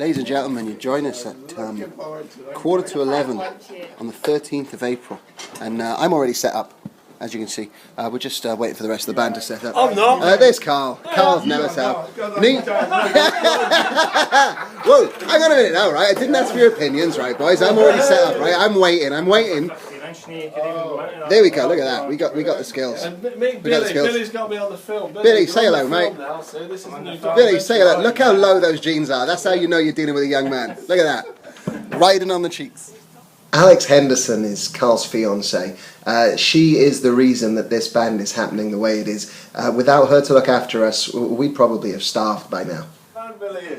Ladies and gentlemen, you join us at 11:15 on the 13th of April, and I'm already set up, as you can see. We're just waiting for the rest of the band to set up. I'm not. There's Carl. Carl's never set up. Me? Whoa, hang on a minute now, right? I didn't ask for your opinions, right, boys? I'm already set up, right? I'm waiting. There we go, look at that. We got the skills. Billy's got me on the film. Billy, say hello, mate. Billy, say hello. Look how low those jeans are. That's how you know you're dealing with a young man. Look at that. Riding on the cheeks. Alex Henderson is Carl's fiancée. She is the reason that this band is happening the way it is. Without her to look after us, we'd probably have starved by now.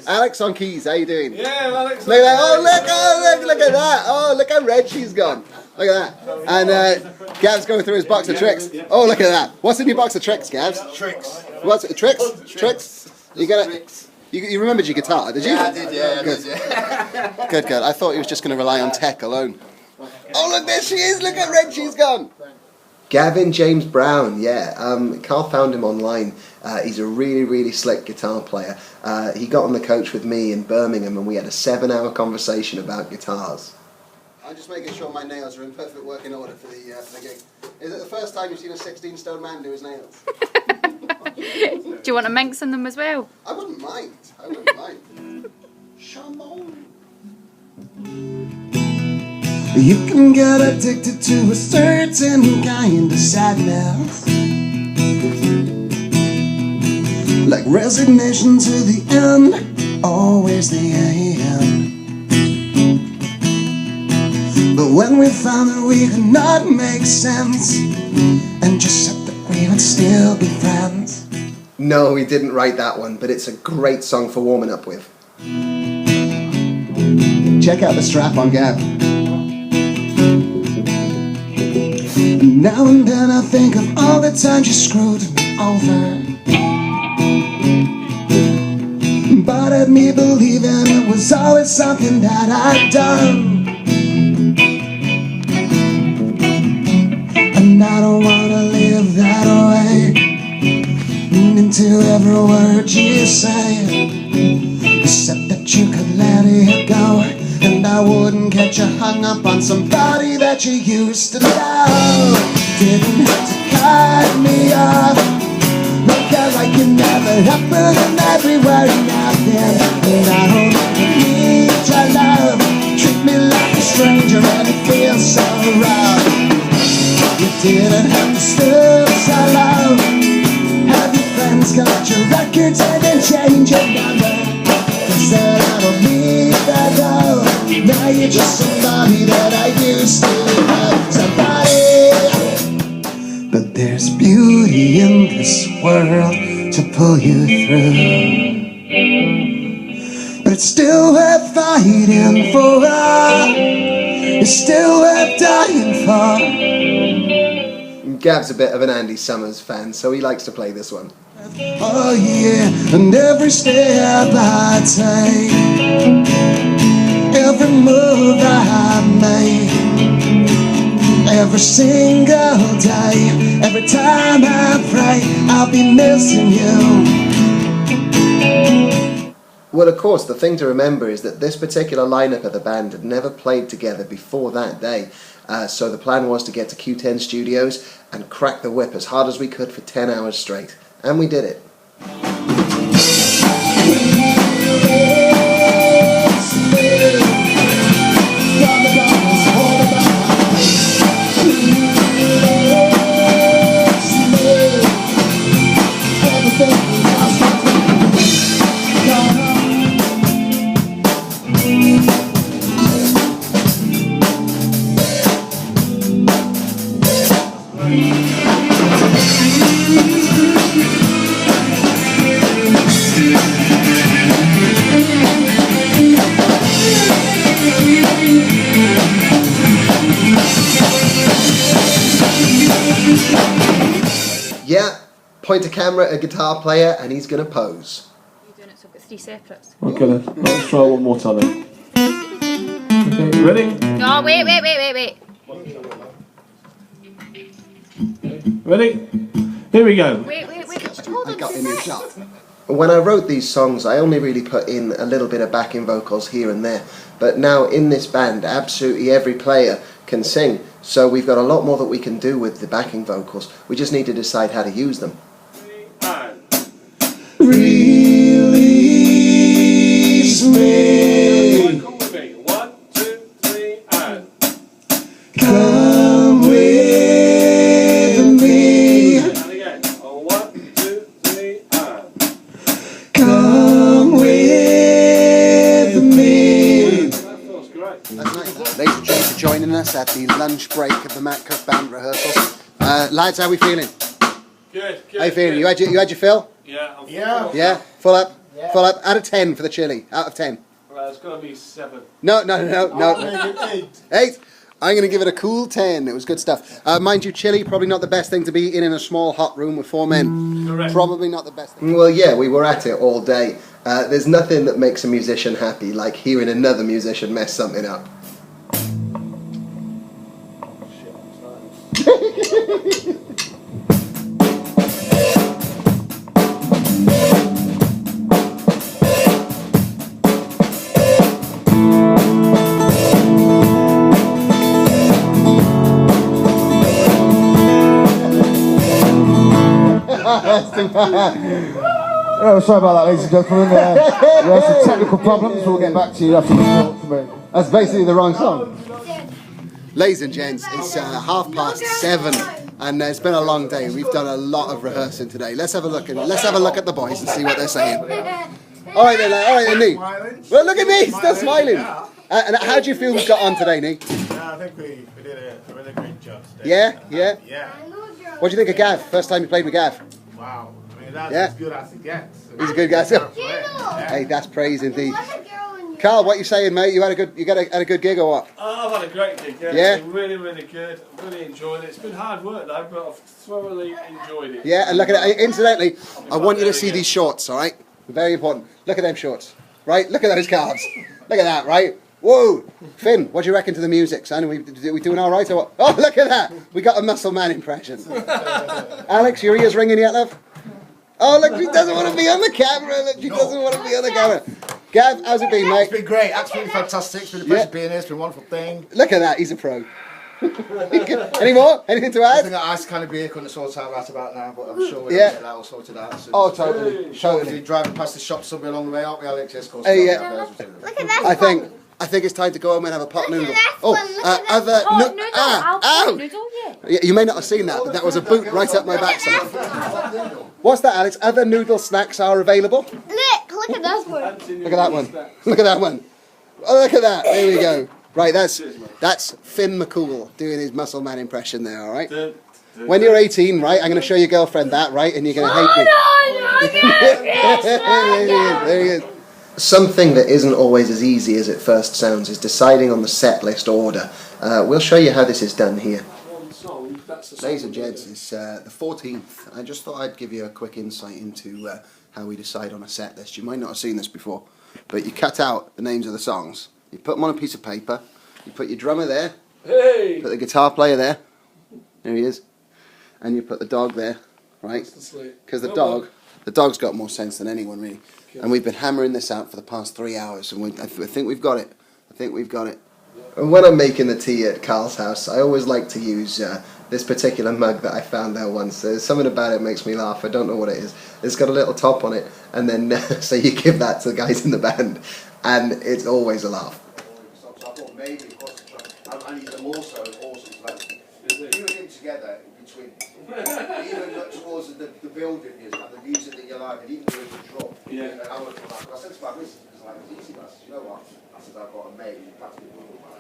Alex on keys, how you doing? Yeah, Alex. Look at that. Look at that. Oh, look how red she's gone. Look at that. And Gav's going through his box of tricks. Oh, look at that. What's in your box of tricks, Gavs? Tricks. What's it? Tricks? Tricks? You got it? You remembered your guitar, did you? Yeah, I did, Good. Good. I thought he was just going to rely on tech alone. Oh, look, there she is. Look how red she's gone. Gavin James Brown, yeah. Carl found him online. He's a really, really slick guitar player. He got on the coach with me in Birmingham and we had a 7-hour conversation about guitars. I'm just making sure my nails are in perfect working order for the gig. Is it the first time you've seen a 16-stone man do his nails? Do you want to minx in them as well? I wouldn't mind. Shambon. You can get addicted to a certain kind of sadness, like resignation to the end, always the end. But when we found that we could not make sense and just said that we would still be friends. No, we didn't write that one, but it's a great song for warming up with. Check out the strap on Gav. And now and then I think of all the times you screwed me over, but at me believing it was always something that I'd done. And I don't wanna live that way. Into every word you say, you said that you could let it go, and I wouldn't get you hung up on somebody that you used to love. Didn't have to cut me off, because like you never happened and everywhere and nothing. And I don't need your love. Treat me like a stranger and it feels so rough. You didn't have to stoop so low. Have your friends collect your records and then change your number. Said I don't need that though. Now you're just somebody that I used to love. Somebody. But there's beauty in this world to pull you through. But it's still worth fighting for. It's still worth dying for. Gav's a bit of an Andy Summers fan, so he likes to play this one. Oh yeah, and every step I take, every move I make, every single day, every time I pray, I'll be missing you. Well, of course, the thing to remember is that this particular lineup of the band had never played together before that day. So the plan was to get to Q10 Studios and crack the whip as hard as we could for 10 hours straight. And we did it. Yeah, point a camera at a guitar player and he's going to pose. You're doing it so I've got 3 separates. Okay, let's try one more time then. Okay, you ready? No, wait. Ready? Here we go. Wait. Just hold on. I got in your shot. When I wrote these songs, I only really put in a little bit of backing vocals here and there. But now in this band, absolutely every player can sing. So we've got a lot more that we can do with the backing vocals. We just need to decide how to use them. Release me. Come with me. 1, 2, 3, and. Come with me. And again. 1, 2, 3, and. Come with me. That feels great. That's nice. Ladies and gents are joining us at the lunch break of the Matt Cook Band rehearsals. Lads, how are we feeling? Good. How you feeling? You had your fill? Yeah. Yeah? Full up? Yeah. Full up? Out of 10 for the chili. Out of 10. Well, it's got to be 7. No. 8. I'm going to give it a cool 10. It was good stuff. Mind you, chili, probably not the best thing to be in a small hot room with 4 men. Correct. Probably not the best thing. Well, yeah, we were at it all day. There's nothing that makes a musician happy like hearing another musician mess something up. Oh, sorry about that, ladies and gentlemen. We had some technical problems. We'll get back to you after you talk to me. That's basically the wrong song. Ladies and gents, it's 7:30, and it's been a long day. We've done a lot of rehearsing today. Let's have a look at the boys and see what they're saying. All right then, Nee. Well, look at Nee, still smiling. And how do you feel we got on today, Nee? I think we did a really great job today. Yeah. Yeah. What do you think of Gav? First time you played with Gav? Wow. I mean, that's Yeah. as good as it gets. He's a good guy. So. Yeah. Hey, that's praise indeed. Carl, what you saying, mate? You had a good gig or what? I've had a great gig. Yeah? It's been really, really good. I've really enjoyed it. It's been hard work though, but I've thoroughly enjoyed it. Yeah, and look at it. Incidentally, I want you to see these shorts, all right? Very important. Look at them shorts, right? Look at those calves. Look at that, right? Whoa! Finn, what do you reckon to the music, son? Are we doing all right or what? Oh, look at that! We got a muscle man impression. Alex, your ears ringing yet, love? Oh, look, she doesn't want to be on the camera. Look, she doesn't want to be on the camera. Gav, how's it been, mate? It's been great. Absolutely fantastic. It's been a pleasure being here. It's been a wonderful thing. Look at that. He's a pro. Any more? Anything to I add? think that ice kind of beer couldn't sort out right about now, but I'm sure we'll Yeah. get that all sorted out soon. Oh, totally. We'll Totally. be driving past the shop somewhere along the way, aren't we, Alex? Yes, of course. Hey, yeah. Look at that I think it's time to go home and have a pot noodle. that Oh, one, look at that other Pot noodle. I'll pot ow! noodle, yeah. Yeah, you may not have seen that, but that was a boot right up my backside. What's that, Alex? Other noodle snacks are available. Look at this one. Look at that one. Look at that one. Oh, look at that. There we go. Right, that's Finn McCool doing his muscle man impression there, all right? When you're 18, right, I'm going to show your girlfriend that, right, and you're going to hate me. There he is. Something that isn't always as easy as it first sounds is deciding on the set list order. We'll show you how this is done here. Ladies and gents, it's the 14th. I just thought I'd give you a quick insight into how we decide on a set list. You might not have seen this before, but you cut out the names of the songs. You put them on a piece of paper. You put your drummer there. Hey! Put the guitar player there. There he is. And you put the dog there, right? Because the dog's got more sense than anyone really. And we've been hammering this out for the past 3 hours, and I think we've got it. And when I'm making the tea at Carl's house, I always like to use this particular mug that I found there once. There's something about it makes me laugh. I don't know what it is. It's got a little top on it, and then so you give that to the guys in the band, and it's always a laugh. So I thought maybe, and he's also awesome. You and him together in between. Even towards the building is like the music that you like, and even doing the drum. Yeah. And I was like, I said to my missus, because like, it's easy, man. You know what? I said, I've got a mate, he's practically brother of mine.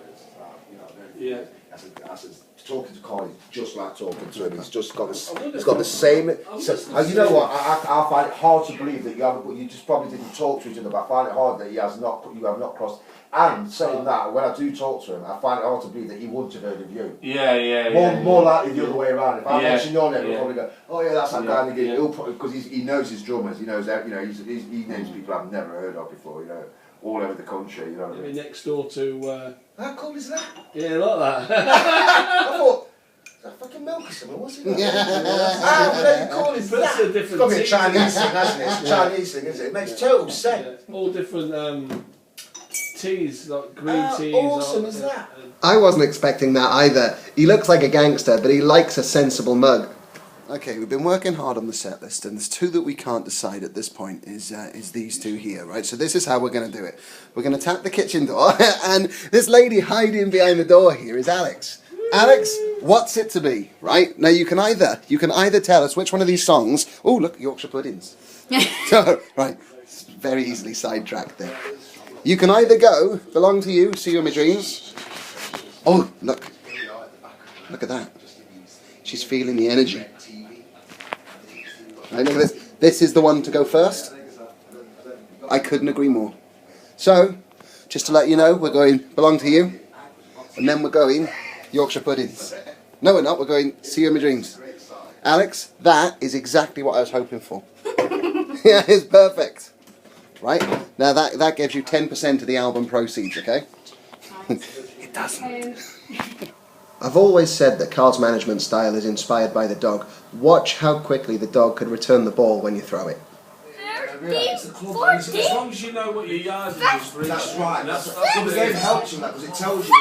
You know, Yeah. I said, talking to Colin is just like talking to him. He's just got this. He's got the same. And you know what? I find it hard to believe that you haven't. You just probably didn't talk to each other. But I find it hard that you have not crossed. And saying that, when I do talk to him, I find it hard to believe that he wouldn't have heard of you. Yeah. More likely the other way around. If I mention your name, he'll Yeah. probably go, "Oh yeah, that's that guy." Yeah. He'll probably, because he knows his drummers. He knows that. You know, he names people I've never heard of before. You know, all over the country. You know. Maybe next door to. How cool is that? Yeah, like that. I thought. that fucking milk or something? What's it? But Call it's it that. a It's different got to be a tea. Chinese thing, hasn't it? It's a Chinese thing, isn't it? It makes total sense. All different teas, like green teas. Awesome is that? I wasn't expecting that either. He looks like a gangster, but he likes a sensible mug. Okay, we've been working hard on the set list, and there's two that we can't decide at this point. Is these two here, right? So this is how we're going to do it. We're going to tap the kitchen door, and this lady hiding behind the door here is Alex. Alex, what's it to be? Right now, you can either tell us which one of these songs. Oh, look, Yorkshire puddings. So, right, it's very easily sidetracked there. You can either go "Belong to You," "See You in My Dreams." Oh, look at that. She's feeling the energy. Right, look at this. This is the one to go first. I couldn't agree more. So, just to let you know, we're going "Belong to You," and then we're going Yorkshire puddings. No, we're not. We're going "See You in My Dreams." Alex, that is exactly what I was hoping for. Yeah, it's perfect. Right? Now that gives you 10% of the album proceeds, okay? It doesn't. I've always said that Carl's management style is inspired by the dog. Watch how quickly the dog could return the ball when you throw it. As long as you know what your yardage is for each. That's right. That's the game helps you because it tells you.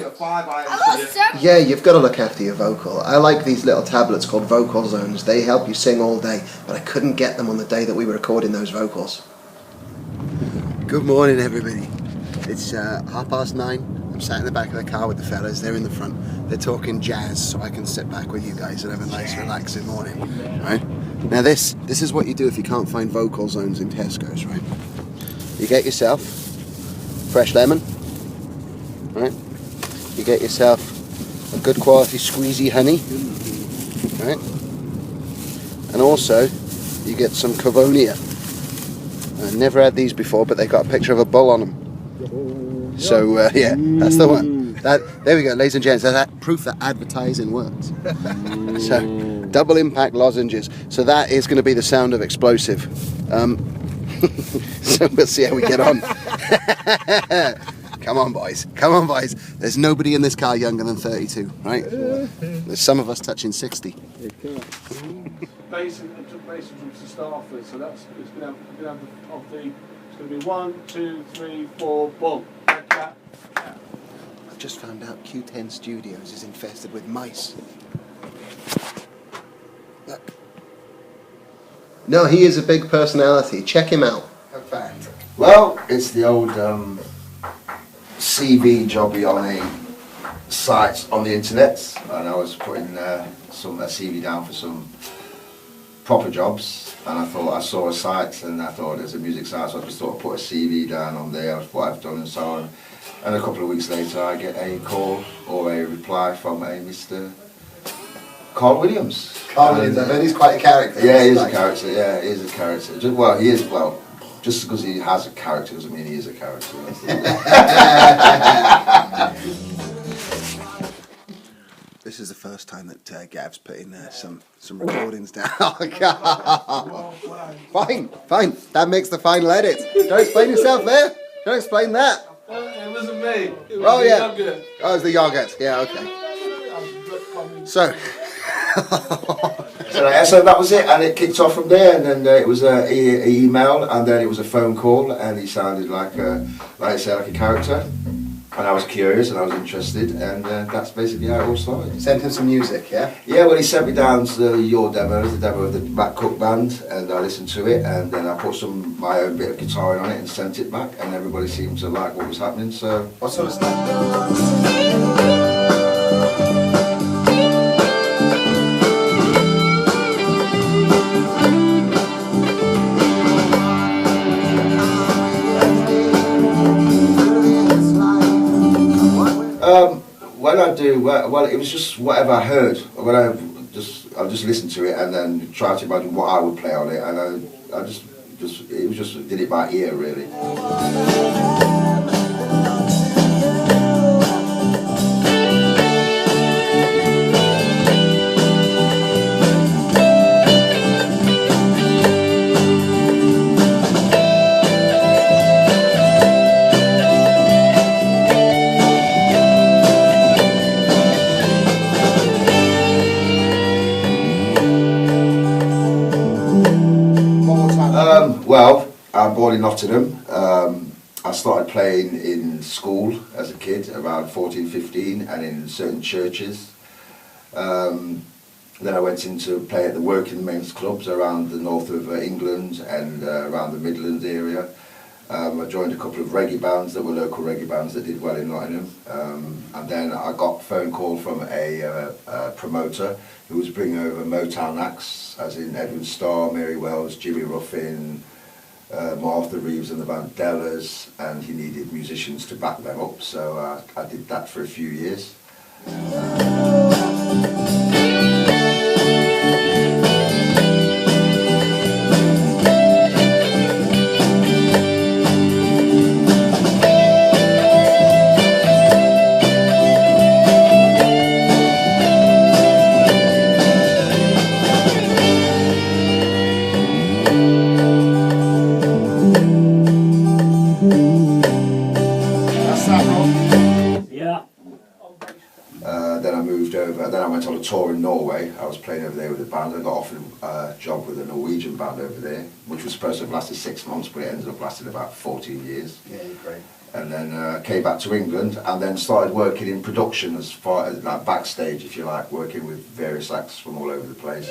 5 items. Yeah, you've got to look after your vocal. I like these little tablets called vocal zones. They help you sing all day, but I couldn't get them on the day that we were recording those vocals. Good morning, everybody. It's 9:30. I'm sat in the back of the car with the fellas. They're in the front. They're talking jazz, so I can sit back with you guys and have a nice, relaxing morning. Right? Now, this is what you do if you can't find vocal zones in Tesco's. Right? You get yourself fresh lemon. Right? You get yourself a good quality squeezy honey. Right? And also, you get some Cavonia. I've never had these before, but they've got a picture of a bull on them. So, yeah, that's the one. There we go, ladies and gents. That's proof that advertising works. So, double impact lozenges. So that is going to be the sound of explosive. So we'll see how we get on. Come on, boys. Come on, boys. There's nobody in this car younger than 32, right? There's some of us touching 60. Bass drums to start with, so that's it's going to be 1, 2, 3, 4, boom. I've just found out Q10 Studios is infested with mice. Look. No, he is a big personality. Check him out. In fact. Well, it's the old CV jobby on a site on the internet, and I was putting a CV down for some proper jobs, and I saw a site, and I thought there's a music site, so I just thought I'd put a CV down on there, what I've done and so on. And a couple of weeks later I get a call or a reply from a Mr. Carl Williams. Carl Williams, I bet he's quite a character. Yeah, he is a character, yeah, he is a character. Just because he has a character doesn't mean he is a character. This is the first time that Gav's put in some recordings down. Oh, God. Fine. That makes the final edit. Don't explain yourself there. Don't explain that. It wasn't me. It was Oh, the yeah. yogurt. Oh, it's the yogurt. Yeah, okay. So. So that was it, and it kicked off from there, and then it was an email, and then it was a phone call, and he sounded like I said, like a character. And I was curious and I was interested, and that's basically how it all started. Sent him some music, yeah? Yeah, well, he sent me down to your demo, the demo of the Matt Cook band, and I listened to it, and then I put my own bit of guitar on it and sent it back, and everybody seemed to like what was happening, so... What sort of stuff? When I do, well, it was just whatever I heard. When I just listened to it and then tried to imagine what I would play on it, and I just did it by ear, really. Well, I'm born in Nottingham. I started playing in school as a kid, around 14, 15, and in certain churches. Then I went into play at the working men's clubs around the north of England and around the Midlands area. I joined a couple of reggae bands that were local reggae bands that did well in Nottingham. And then I got a phone call from a promoter who was bringing over Motown acts, as in Edwin Starr, Mary Wells, Jimmy Ruffin, Martha Reeves and the Vandellas, and he needed musicians to back them up, so I did that for a few years. Then I moved over, then I went on a tour in Norway. I was playing over there with a band. I got offered a job with a Norwegian band over there, which was supposed to have lasted 6 months, but it ended up lasting about 14 years. Yeah, great. And then came back to England and then started working in production as far as like backstage, if you like, working with various acts from all over the place.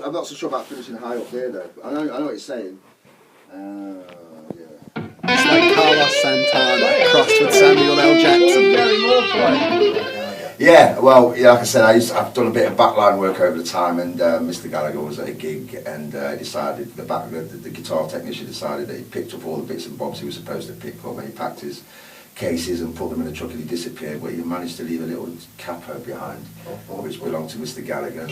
I'm not so sure about finishing high up there though. I know what you're saying. Yeah. It's like Carlos Santana crossed with Samuel L. Jackson. Yeah, well, yeah, like I said, I've done a bit of backline work over the time, and Mr. Gallagher was at a gig, and decided the guitar technician decided that he picked up all the bits and bobs he was supposed to pick up, and he packed his cases and put them in a truck, and he disappeared, but he managed to leave a little capo behind, which belonged to Mr. Gallagher.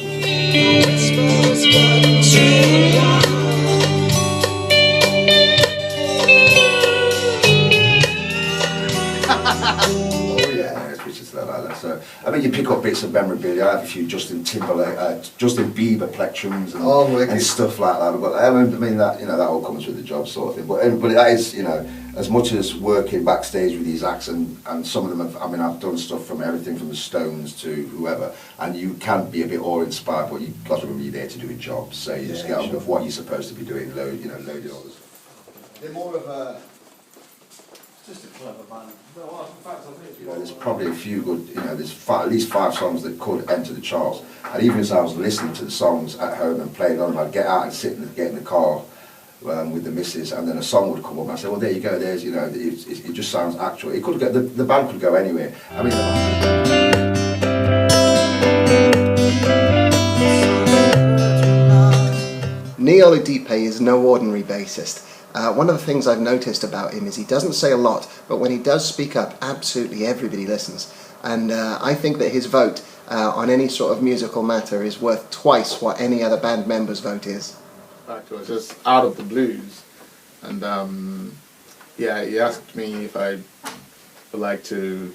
Like that. So I mean, you pick up bits of memorabilia. I have a few Justin Bieber plectrums and stuff like that. But I mean that that all comes with the job, sort of thing. But that is as much as working backstage with these acts, and some of them have. I mean, I've done stuff from everything from the Stones to whoever, and you can be a bit awe-inspired, but you've got to remember you're there to do a job. So you just get on with what you're supposed to be doing. Loading all this. They're more of a. Just a clever man. Well, in fact, I think There's probably a few good, there's at least 5 songs that could enter the charts. And even as I was listening to the songs at home and playing on them, I'd get out and get in the car with the missus, and then a song would come up, and I'd say, well, there you go, there's, it just sounds actual. It could go, the band could go anywhere. I mean, Neil Odipe is no ordinary bassist. One of the things I've noticed about him is he doesn't say a lot, but when he does speak up, absolutely everybody listens. And I think that his vote on any sort of musical matter is worth twice what any other band member's vote is. It was just out of the blues, and yeah, he asked me if I would like to,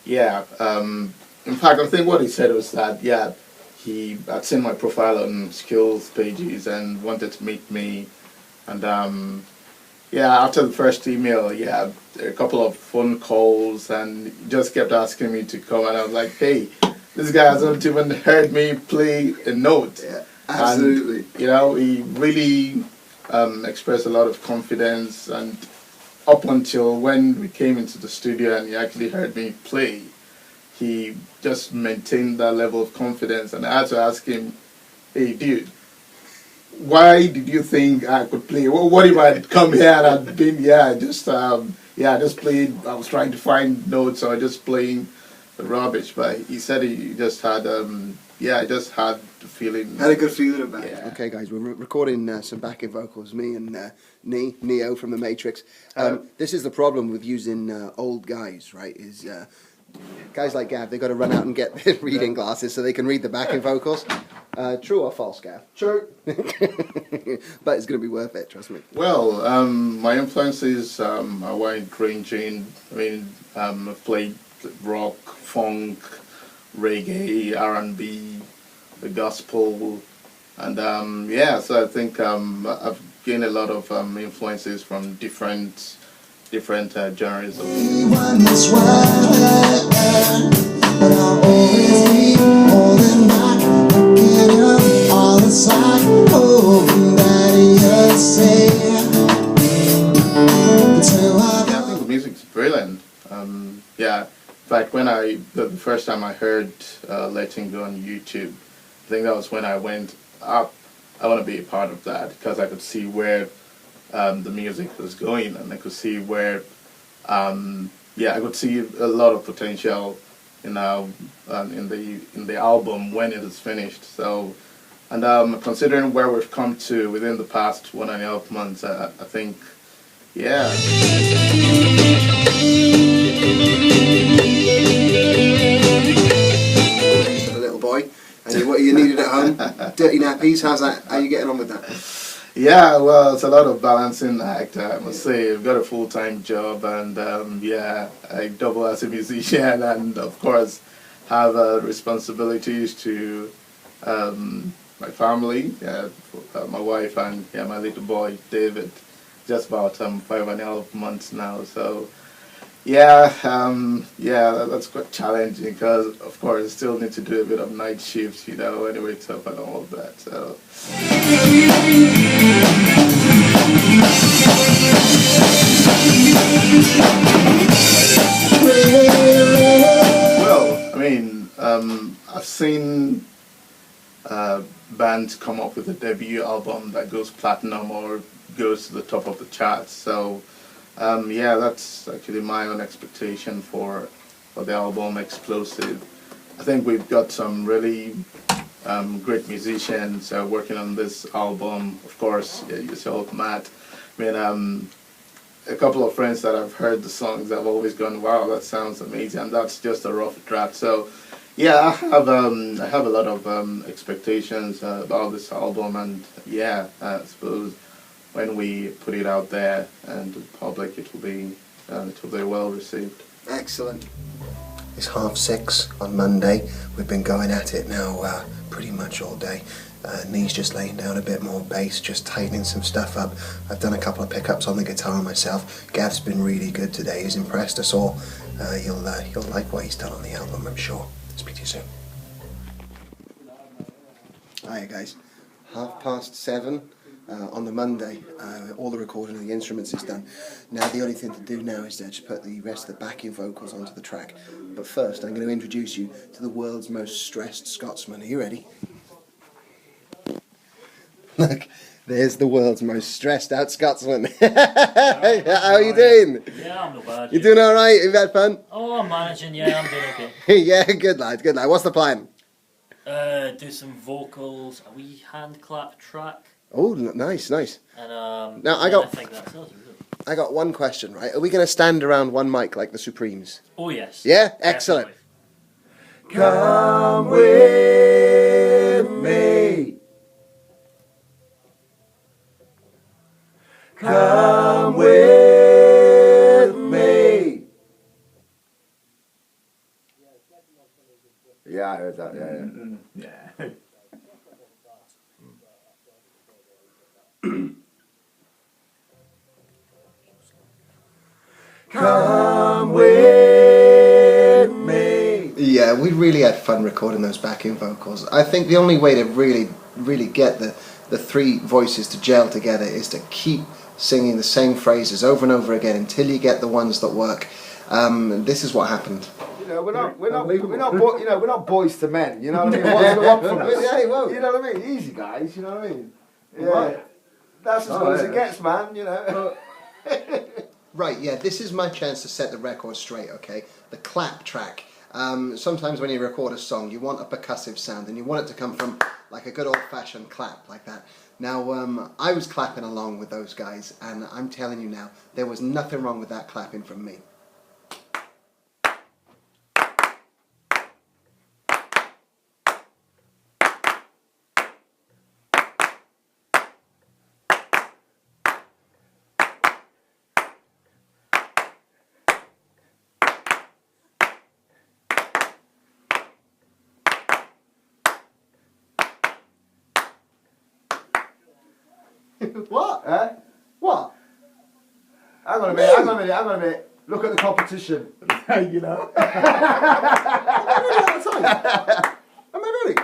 in fact, I think what he said was that, he had seen my profile on skills pages and wanted to meet me. And after the first email, a couple of phone calls, and he just kept asking me to come, and I was like, hey, this guy hasn't even heard me play a note. Yeah, absolutely. And, he really expressed a lot of confidence, and up until when we came into the studio and he actually heard me play, he just maintained that level of confidence, and I had to ask him, hey, dude, why did you think I could play? Well, what if I had come here and I'd been just playing? I was trying to find notes, or just playing rubbish, but he said he just had he just had the feeling. Had a good feeling about it. Yeah. Okay, guys, we're recording some backing vocals. Me and Neo from the Matrix. This is the problem with using old guys, right? Is guys like Gav, they got to run out and get their reading glasses so they can read the backing vocals. True or false, Gav? True. But it's going to be worth it, trust me. Well, my influences are wide ranging. I mean, I've played rock, funk, reggae, R&B, the gospel, and so I think I've gained a lot of influences from different genres of music. One that's wild, but I'll always be holding back, looking up all the side, hoping that you'll say Yeah, I think the music's brilliant. In fact, when the first time I heard Letting Go on YouTube, I think that was when I went up. I want to be a part of that because I could see where the music was going, and I could see where I could see a lot of potential in the album when it is finished. So, and considering where we've come to within the past 1.5 months, I think, yeah. a little boy, and what you needed at home, dirty nappies. How's that? How are you getting on with that? Yeah, well, it's a lot of balancing act, I must say. I've got a full-time job, and I double as a musician, and of course have responsibilities to my family, my wife, and my little boy David. Just about 5.5 months now, so that's quite challenging because of course I still need to do a bit of night shift, when he wakes up and all of that. So well, I mean, I've seen bands come up with a debut album that goes platinum or goes to the top of the charts. So that's actually my own expectation for the album Explosive. I think we've got some really great musicians working on this album. Of course, yourself, Matt. I mean, a couple of friends that I've heard the songs have always gone, wow, that sounds amazing, and that's just a rough draft. So I have a lot of expectations about this album, and I suppose when we put it out there and the public, it will be well received. Excellent. It's 6:30 on Monday. We've been going at it now pretty much all day. Knee's just laying down a bit more bass, just tightening some stuff up. I've done a couple of pickups on the guitar myself. Gav's been really good today. He's impressed us all. You'll like what he's done on the album, I'm sure. Speak to you soon. Hiya guys. 7:30. On the Monday, all the recording of the instruments is done. Now the only thing to do now is to just put the rest of the backing vocals onto the track. But first I'm going to introduce you to the world's most stressed Scotsman. Are you ready? Look, there's the world's most stressed out Scotsman. How are you doing? Yeah, I'm not bad. You doing alright? Have you had fun? Oh, I'm managing, yeah, I'm doing okay. Yeah, good lad, good lad. What's the plan? Do some vocals, a wee hand clap track. Oh, nice, nice. And now I think that's it, really. I got one question, right? Are we going to stand around one mic like the Supremes? Oh yes. Yeah? Excellent. Definitely. Come with me. Come with me. Yeah, I heard that. Yeah. Yeah. Come with me. Yeah, we really had fun recording those backing vocals. I think the only way to really get the three voices to gel together is to keep singing the same phrases over and over again until you get the ones that work. This is what happened. We're not boys to men. You know what I mean? What's the want from us? Yeah, well. You know what I mean? Easy guys. You know what I mean? Yeah. That's as good as it gets, man. You know. Right, yeah, this is my chance to set the record straight, okay? The clap track. Sometimes when you record a song, you want a percussive sound, and you want it to come from like a good old-fashioned clap like that. Now, I was clapping along with those guys, and I'm telling you now, there was nothing wrong with that clapping from me. What? Eh? What? Hang on a minute. Look at the competition. You know. Am I ready?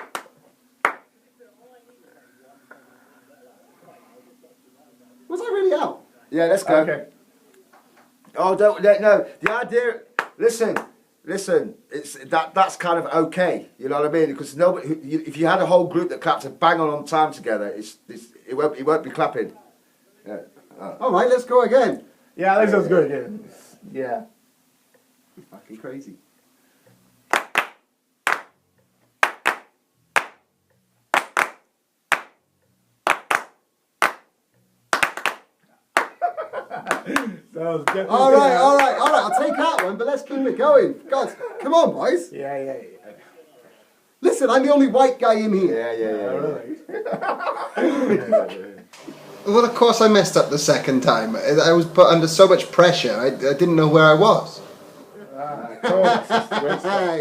Was I really out? Yeah, let's go. Okay. Oh, no. The idea. Listen. It's that's kind of okay. You know what I mean? Because nobody. If you had a whole group that claps a bang on time together, it won't be clapping. Yeah. All right, let's go again. Yeah, this was good. Yeah. Fucking crazy. All right. I'll take that one, but let's keep it going. God, come on, boys. Yeah. Listen, I'm the only white guy in here. Yeah. Well, of course I messed up the second time. I was put under so much pressure, I didn't know where I was.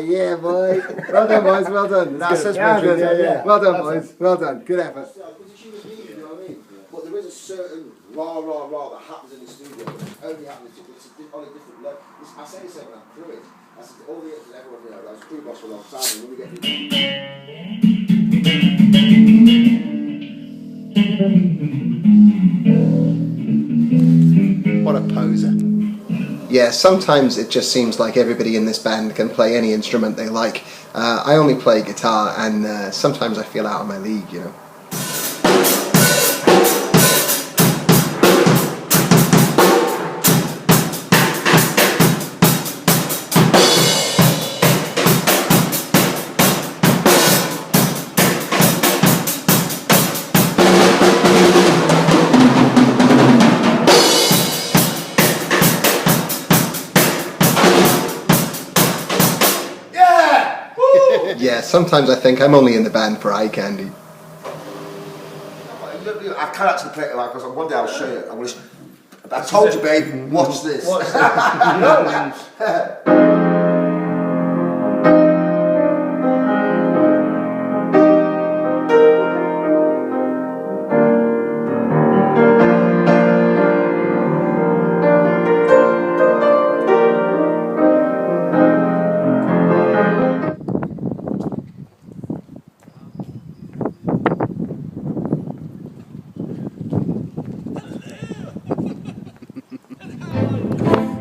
Yeah, boy. Well done, boys. Well done. That's good. good. Yeah. Well done, boys. Well done. Good effort. You know what I mean? But there is a certain rah that happens in the studio, but it only happens on a different level. I say this when I'm through it. I said all the actors, everyone, you know, I was crew boss for a long time, and when we get What a poser. Yeah, sometimes it just seems like everybody in this band can play any instrument they like. I only play guitar, and sometimes I feel out of my league, you know. Yeah, sometimes I think I'm only in the band for eye candy. I can't actually play it like, because one day I'll show you. I told you, babe, watch this.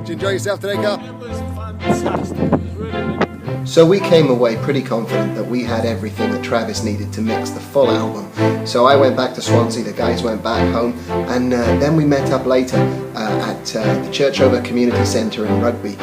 Did you enjoy yourself today, Carl? It was fantastic. It was really So we came away pretty confident that we had everything that Travis needed to mix the full album. So I went back to Swansea, the guys went back home, and then we met up later at the Churchover Community Centre in Rugby.